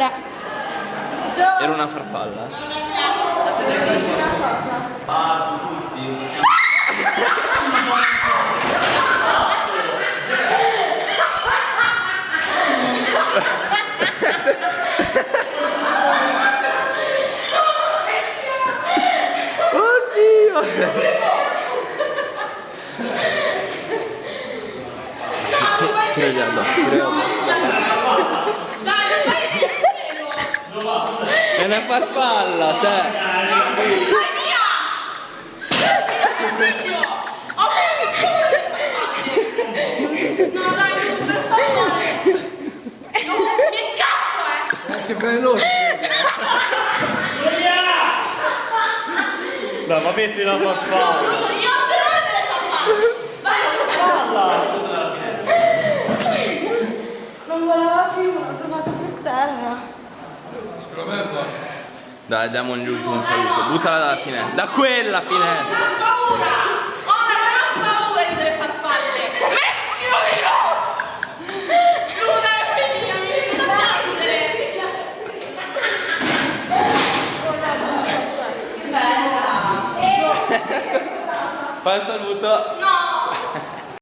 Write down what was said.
3. Era una farfalla. Oddio! Tira già addosso, tira addosso. È una farfalla, cioè. Vai via! No dai, non per favore! Che cazzo è? Che veloce! No, ma metti la farfalla! Io te lo deve farfalla! Vai! Non voleva più, l'ho trovato per terra. Dai, diamo un ultimo saluto. Buttala dalla finestra. Da quella finestra! Ho paura! Ho una gran paura delle farfalle! Mettilo io! Luna è mia, mi viene da piangere! Che bella! Fai un saluto! No!